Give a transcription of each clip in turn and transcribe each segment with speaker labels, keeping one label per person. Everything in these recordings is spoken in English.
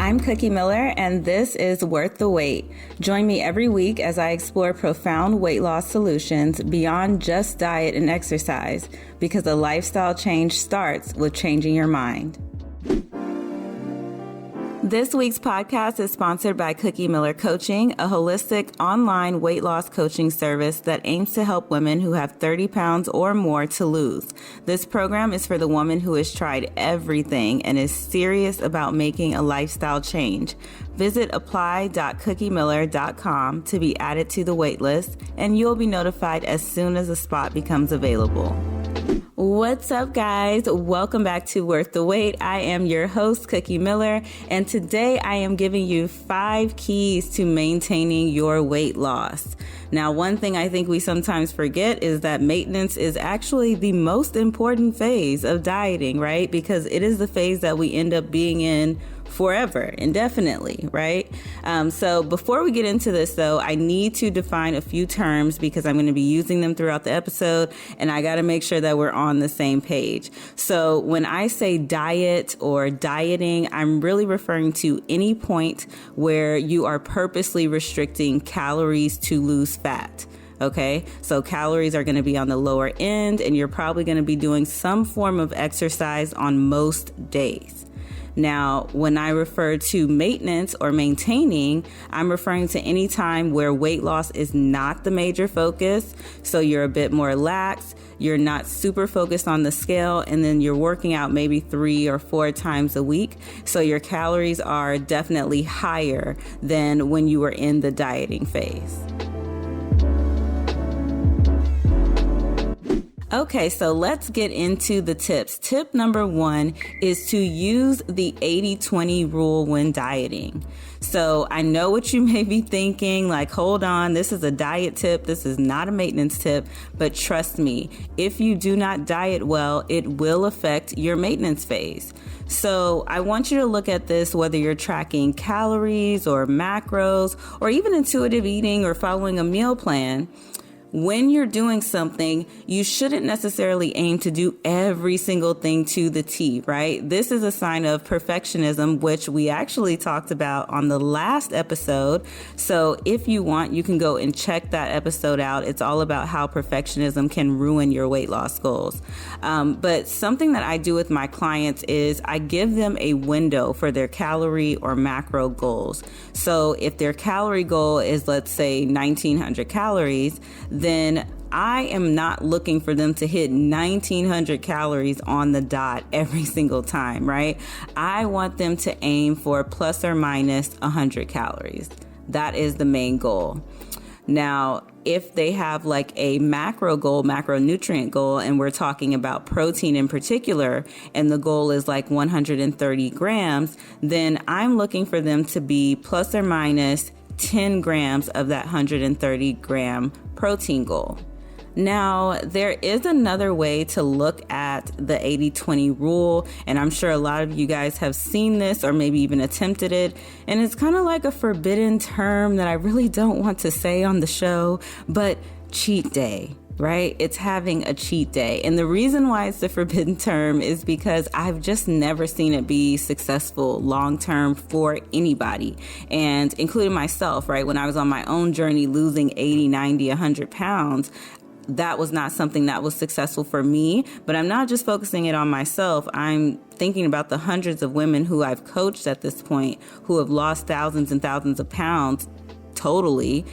Speaker 1: I'm Cookie Miller, and this is Worth the Wait. Join me every week as I explore profound weight loss solutions beyond just diet and exercise, because a lifestyle change starts with changing your mind. This week's podcast is sponsored by Cookie Miller Coaching, a holistic online weight loss coaching service that aims to help women who have 30 pounds or more to lose. This program is for the woman who has tried everything and is serious about making a lifestyle change. Visit apply.cookiemiller.com to be added to the wait list, and you'll be notified as soon as a spot becomes available. What's up, guys? Welcome back to Worth the Wait. I am your host, Cookie Miller, and today I am giving you 5 keys to maintaining your weight loss. Now, one thing I think we sometimes forget is that maintenance is actually the most important phase of dieting, right? Because it is the phase that we end up being in forever, indefinitely, right? So before we get into this, though, I need to define a few terms because I'm going to be using them throughout the episode, and I got to make sure that we're on the same page. So when I say diet or dieting, I'm really referring to any point where you are purposely restricting calories to lose fat. Okay, so calories are going to be on the lower end, and you're probably going to be doing some form of exercise on most days. Now, when I refer to maintenance or maintaining, I'm referring to any time where weight loss is not the major focus. So you're a bit more lax, you're not super focused on the scale, and then you're working out maybe 3 or 4 times a week. So your calories are definitely higher than when you were in the dieting phase. Okay, so let's get into the tips. Tip number 1 is to use the 80-20 rule when dieting. So I know what you may be thinking, like, hold on, this is a diet tip, this is not a maintenance tip, but trust me, if you do not diet well, it will affect your maintenance phase. So I want you to look at this whether you're tracking calories or macros or even intuitive eating or following a meal plan. When you're doing something, you shouldn't necessarily aim to do every single thing to the T, right? This is a sign of perfectionism, which we actually talked about on the last episode. So if you want, you can go and check that episode out. It's all about how perfectionism can ruin your weight loss goals. But something that I do with my clients is I give them a window for their calorie or macro goals. So if their calorie goal is, let's say, 1,900 calories, then I am not looking for them to hit 1,900 calories on the dot every single time, right? I want them to aim for plus or minus 100 calories. That is the main goal. Now, if they have like a macro goal, macronutrient goal, and we're talking about protein in particular, and the goal is like 130 grams, then I'm looking for them to be plus or minus 10 grams of that 130 gram protein goal. Now, there is another way to look at the 80-20 rule, and I'm sure a lot of you guys have seen this or maybe even attempted it, and it's kind of like a forbidden term that I really don't want to say on the show, but cheat day. Right? It's having a cheat day. And the reason why it's the forbidden term is because I've just never seen it be successful long-term for anybody, and including myself, right? When I was on my own journey losing 80, 90, 100 pounds, that was not something that was successful for me. But I'm not just focusing it on myself. I'm thinking about the hundreds of women who I've coached at this point who have lost thousands and thousands of pounds totally.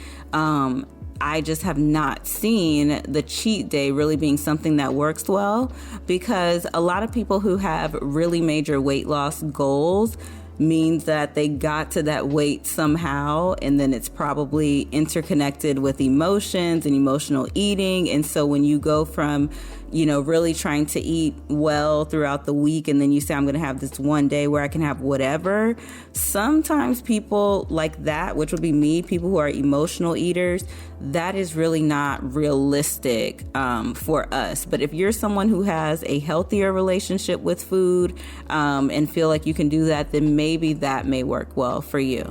Speaker 1: I just have not seen the cheat day really being something that works well, because a lot of people who have really major weight loss goals means that they got to that weight somehow, and then it's probably interconnected with emotions and emotional eating. And so when you go from, really trying to eat well throughout the week, and then you say, I'm going to have this one day where I can have whatever. Sometimes people like that, which would be me, people who are emotional eaters, that is really not realistic for us. But if you're someone who has a healthier relationship with food and feel like you can do that, then maybe that may work well for you.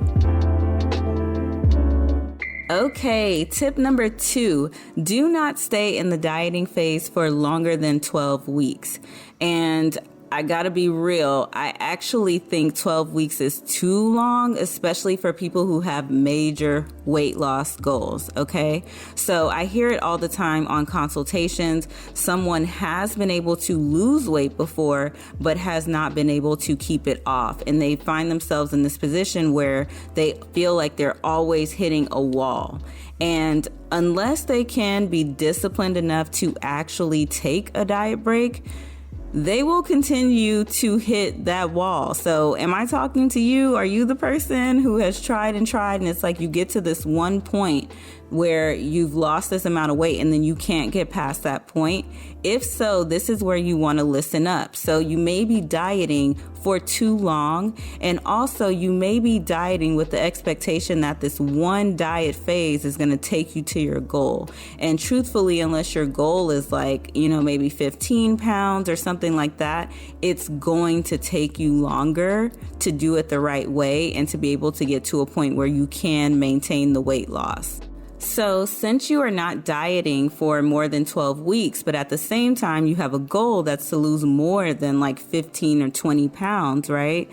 Speaker 1: Okay, tip number 2, do not stay in the dieting phase for longer than 12 weeks. And I gotta be real. I actually think 12 weeks is too long, especially for people who have major weight loss goals, okay? So I hear it all the time on consultations. Someone has been able to lose weight before, but has not been able to keep it off. And they find themselves in this position where they feel like they're always hitting a wall. And unless they can be disciplined enough to actually take a diet break, they will continue to hit that wall. So am I talking to you? Are you the person who has tried and it's like you get to this one point where you've lost this amount of weight and then you can't get past that point? If so, this is where you want to listen up. So you may be dieting for too long, and also you may be dieting with the expectation that this one diet phase is going to take you to your goal. And truthfully, unless your goal is like, maybe 15 pounds or something like that, it's going to take you longer to do it the right way and to be able to get to a point where you can maintain the weight loss. So since you are not dieting for more than 12 weeks, but at the same time, you have a goal that's to lose more than like 15 or 20 pounds, right?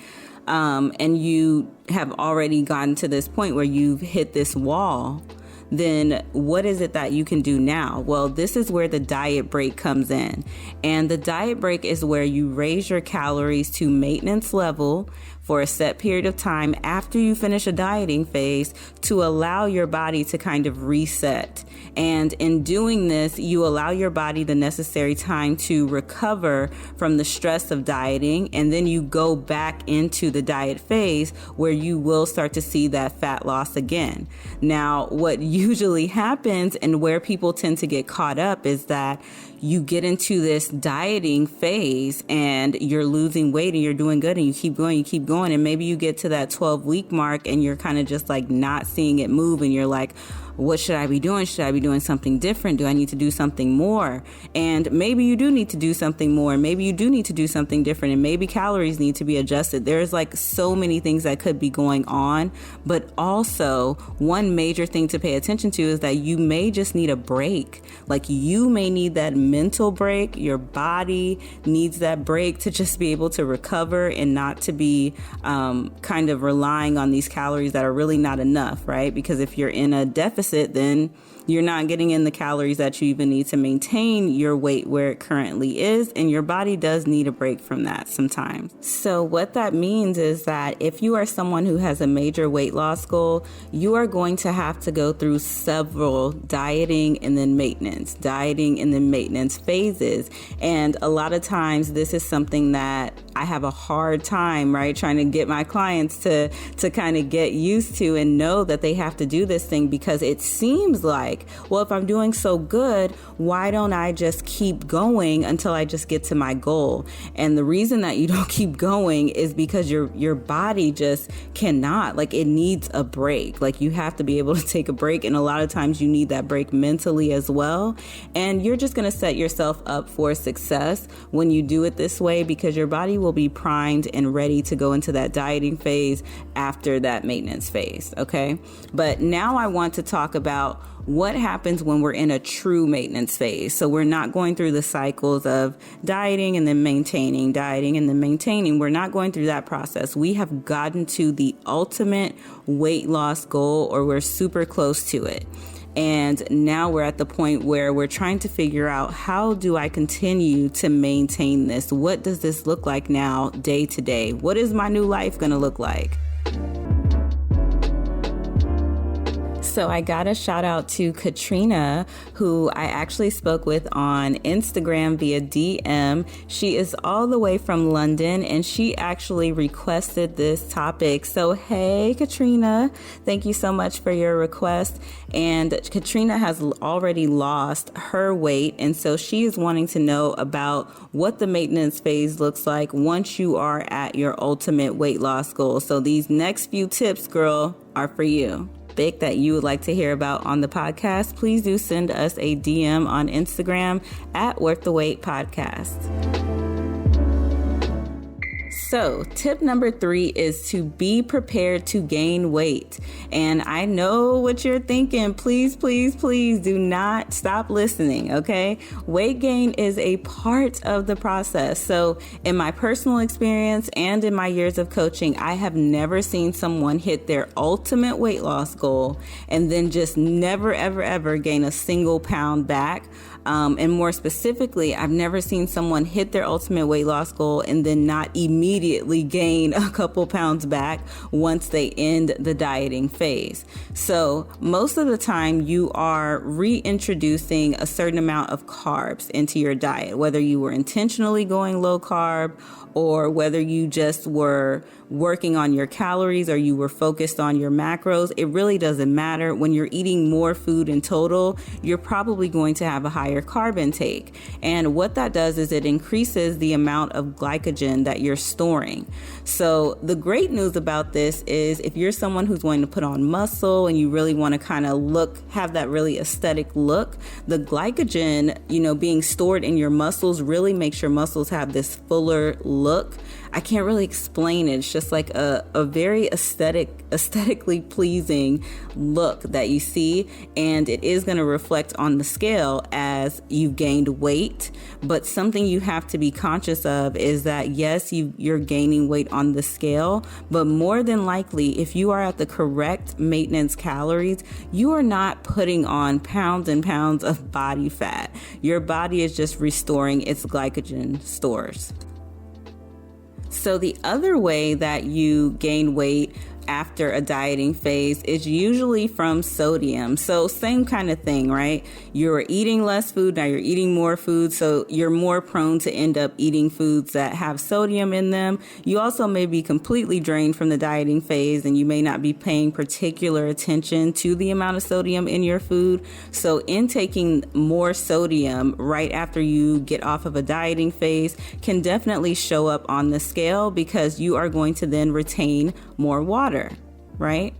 Speaker 1: And you have already gotten to this point where you've hit this wall, then what is it that you can do now? Well, this is where the diet break comes in. And the diet break is where you raise your calories to maintenance level for a set period of time after you finish a dieting phase to allow your body to kind of reset. And in doing this, you allow your body the necessary time to recover from the stress of dieting. And then you go back into the diet phase where you will start to see that fat loss again. Now, what usually happens and where people tend to get caught up is that you get into this dieting phase and you're losing weight and you're doing good and you keep going. And maybe you get to that 12-week mark and you're kind of just like not seeing it move. And you're like, what should I be doing? Should I be doing something different? Do I need to do something more? And maybe you do need to do something more. Maybe you do need to do something different. And maybe calories need to be adjusted. There's like so many things that could be going on. But also, one major thing to pay attention to is that you may just need a break. Like you may need that mental break. Your body needs that break to just be able to recover and not to be kind of relying on these calories that are really not enough, right? Because if you're in a deficit, then you're not getting in the calories that you even need to maintain your weight where it currently is. And your body does need a break from that sometimes. So what that means is that if you are someone who has a major weight loss goal, you are going to have to go through several dieting and then maintenance phases. And a lot of times this is something that I have a hard time, right, trying to get my clients to kind of get used to and know that they have to do this thing, because it seems like, well, if I'm doing so good, why don't I just keep going until I just get to my goal? And the reason that you don't keep going is because your body just cannot, like, it needs a break. Like, you have to be able to take a break. And a lot of times you need that break mentally as well. And you're just going to set yourself up for success when you do it this way, because your body will be primed and ready to go into that dieting phase after that maintenance phase. Okay. But now I want to talk about what happens when we're in a true maintenance phase. So we're not going through the cycles of dieting and then maintaining, dieting and then maintaining. We're not going through that process. We have gotten to the ultimate weight loss goal, or we're super close to it. And now we're at the point where we're trying to figure out, how do I continue to maintain this? What does this look like now, day to day? What is my new life going to look like? So I got a shout out to Katrina, who I actually spoke with on Instagram via DM. She is all the way from London, and she actually requested this topic. So hey, Katrina, thank you so much for your request. And Katrina has already lost her weight, and so she is wanting to know about what the maintenance phase looks like once you are at your ultimate weight loss goal. So these next few tips, girl, are for you. That you would like to hear about on the podcast, please do send us a DM on Instagram at Worth the Wait Podcast. So tip number 3 is to be prepared to gain weight. And I know what you're thinking. Please, please, please do not stop listening, okay? Weight gain is a part of the process. So in my personal experience and in my years of coaching, I have never seen someone hit their ultimate weight loss goal and then just never, ever, ever gain a single pound back. And more specifically, I've never seen someone hit their ultimate weight loss goal and then not immediately gain a couple pounds back once they end the dieting phase. So most of the time you are reintroducing a certain amount of carbs into your diet, whether you were intentionally going low carb or whether you just were working on your calories or you were focused on your macros. It really doesn't matter. When you're eating more food in total, you're probably going to have a higher carb intake. And what that does is it increases the amount of glycogen that you're storing. So the great news about this is if you're someone who's going to put on muscle and you really want to kind of have that really aesthetic look, the glycogen, being stored in your muscles really makes your muscles have this fuller look. I can't really explain it. It's just like a very aesthetically pleasing look that you see, and it is going to reflect on the scale as you've gained weight. But something you have to be conscious of is that yes, you're gaining weight on the scale, but more than likely, if you are at the correct maintenance calories, you are not putting on pounds and pounds of body fat. Your body is just restoring its glycogen stores. So the other way that you gain weight after a dieting phase is usually from sodium. So same kind of thing, right? You're eating less food, now you're eating more food, so you're more prone to end up eating foods that have sodium in them. You also may be completely drained from the dieting phase and you may not be paying particular attention to the amount of sodium in your food. So intaking more sodium right after you get off of a dieting phase can definitely show up on the scale because you are going to then retain more water, right?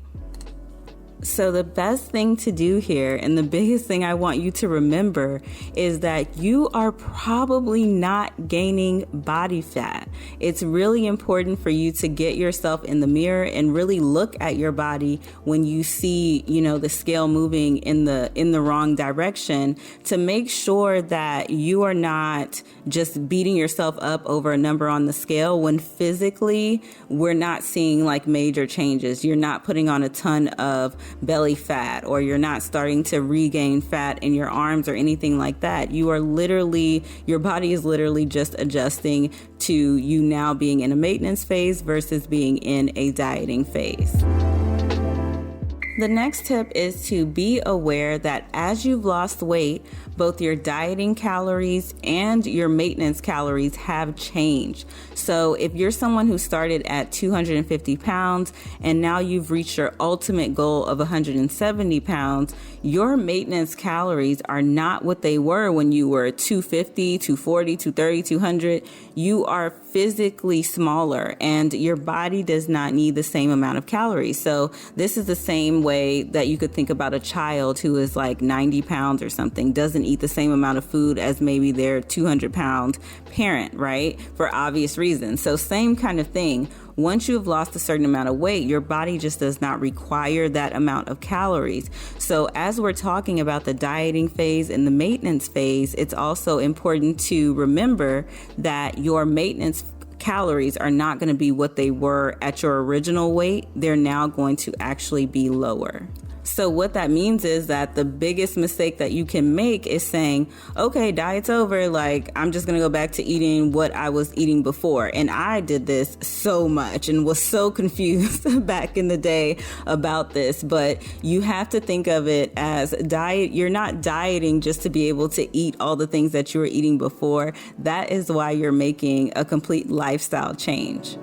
Speaker 1: So the best thing to do here, and the biggest thing I want you to remember, is that you are probably not gaining body fat. It's really important for you to get yourself in the mirror and really look at your body when you see, the scale moving in the wrong direction, to make sure that you are not just beating yourself up over a number on the scale when physically we're not seeing like major changes. You're not putting on a ton of belly fat, or you're not starting to regain fat in your arms or anything like that. Your body is literally just adjusting to you now being in a maintenance phase versus being in a dieting phase. The next tip is to be aware that as you've lost weight, both your dieting calories and your maintenance calories have changed. So if you're someone who started at 250 pounds and now you've reached your ultimate goal of 170 pounds, your maintenance calories are not what they were when you were 250, 240, 230, 200. You are physically smaller and your body does not need the same amount of calories. So this is the same way that you could think about a child who is like 90 pounds or something, doesn't eat the same amount of food as maybe their 200-pound parent, right? For obvious reasons. So same kind of thing. Once you have lost a certain amount of weight, your body just does not require that amount of calories. So as we're talking about the dieting phase and the maintenance phase, it's also important to remember that your maintenance calories are not going to be what they were at your original weight. They're now going to actually be lower. So what that means is that the biggest mistake that you can make is saying, okay, diet's over. Like, I'm just going to go back to eating what I was eating before. And I did this so much and was so confused back in the day about this. But you have to think of it as diet. You're not dieting just to be able to eat all the things that you were eating before. That is why you're making a complete lifestyle change.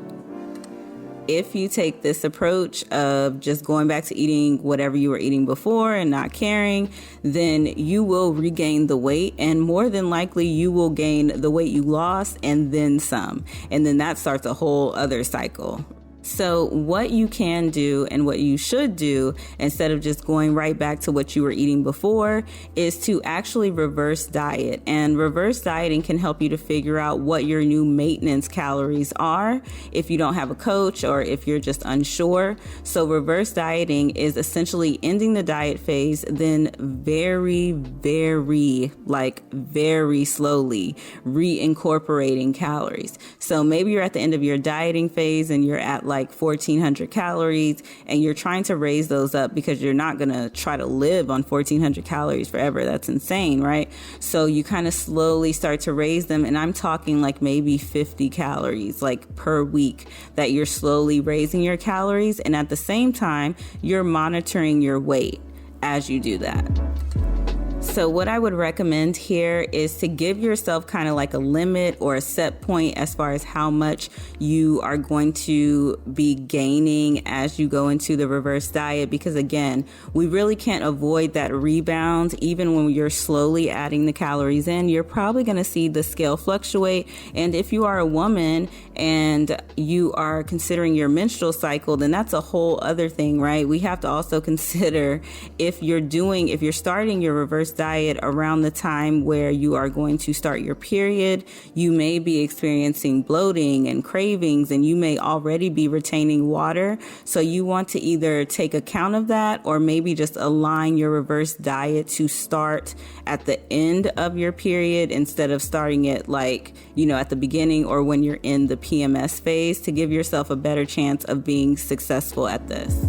Speaker 1: If you take this approach of just going back to eating whatever you were eating before and not caring, then you will regain the weight, and more than likely you will gain the weight you lost and then some. And then that starts a whole other cycle. So what you can do and what you should do instead of just going right back to what you were eating before is to actually reverse diet. And reverse dieting can help you to figure out what your new maintenance calories are if you don't have a coach or if you're just unsure. So reverse dieting is essentially ending the diet phase, then very slowly reincorporating calories. So maybe you're at the end of your dieting phase and you're at like 1,400 calories and you're trying to raise those up because you're not going to try to live on 1,400 calories forever. That's insane, right? So you kind of slowly start to raise them. And I'm talking like maybe 50 calories like per week that you're slowly raising your calories. And at the same time, you're monitoring your weight as you do that. So what I would recommend here is to give yourself kind of like a limit or a set point as far as how much you are going to be gaining as you go into the reverse diet. Because again, we really can't avoid that rebound. Even when you're slowly adding the calories in, you're probably going to see the scale fluctuate. And if you are a woman and you are considering your menstrual cycle, then that's a whole other thing, right? We have to also consider if you're starting your reverse diet around the time where you are going to start your period, you may be experiencing bloating and cravings, and you may already be retaining water. So you want to either take account of that or maybe just align your reverse diet to start at the end of your period instead of starting it like, at the beginning or when you're in the PMS phase, to give yourself a better chance of being successful at this.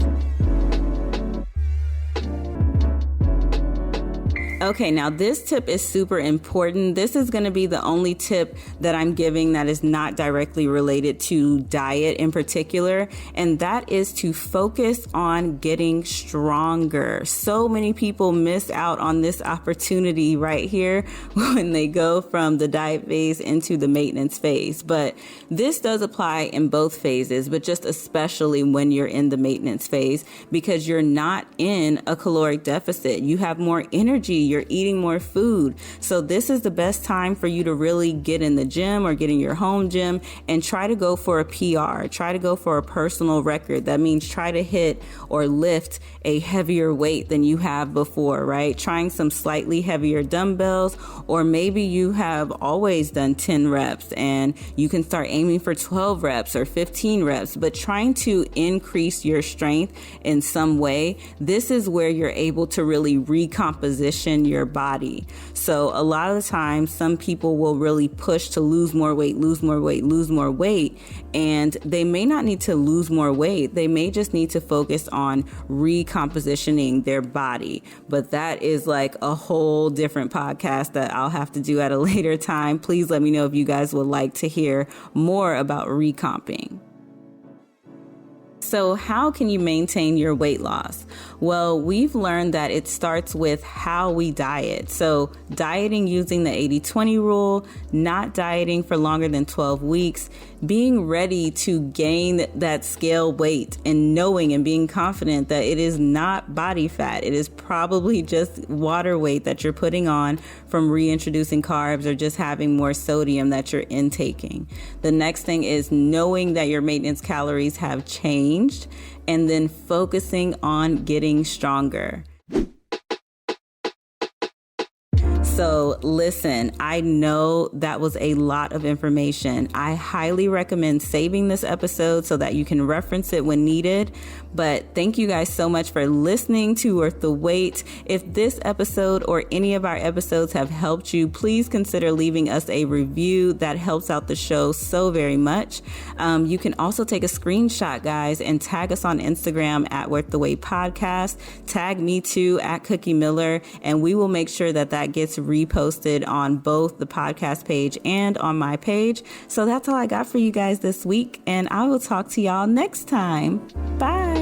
Speaker 1: Okay, now this tip is super important. This is going to be the only tip that I'm giving that is not directly related to diet in particular, and that is to focus on getting stronger. So many people miss out on this opportunity right here when they go from the diet phase into the maintenance phase. But this does apply in both phases, but just especially when you're in the maintenance phase because you're not in a caloric deficit. You have more energy. You're eating more food. So this is the best time for you to really get in the gym or get in your home gym and try to go for a PR, try to go for a personal record. That means try to hit or lift a heavier weight than you have before, right? Trying some slightly heavier dumbbells, or maybe you have always done 10 reps and you can start aiming for 12 reps or 15 reps, but trying to increase your strength in some way. This is where you're able to really recomposition your body. So a lot of the time, some people will really push to lose more weight, and they may not need to lose more weight. They may just need to focus on recompositioning their body. But that is like a whole different podcast that I'll have to do at a later time. Please let me know if you guys would like to hear more about recomping. So how can you maintain your weight loss? Well, we've learned that it starts with how we diet. So dieting using the 80-20 rule, not dieting for longer than 12 weeks, being ready to gain that scale weight and knowing and being confident that it is not body fat. It is probably just water weight that you're putting on from reintroducing carbs or just having more sodium that you're intaking. The next thing is knowing that your maintenance calories have changed and then focusing on getting stronger. So listen, I know that was a lot of information. I highly recommend saving this episode so that you can reference it when needed. But thank you guys so much for listening to Worth the Wait. If this episode or any of our episodes have helped you, please consider leaving us a review. That helps out the show so very much. You can also take a screenshot, guys, and tag us on Instagram at Worth the Wait Podcast. Tag me too at Cookie Miller, and we will make sure that gets reposted on both the podcast page and on my page. So that's all I got for you guys this week, and I will talk to y'all next time. Bye.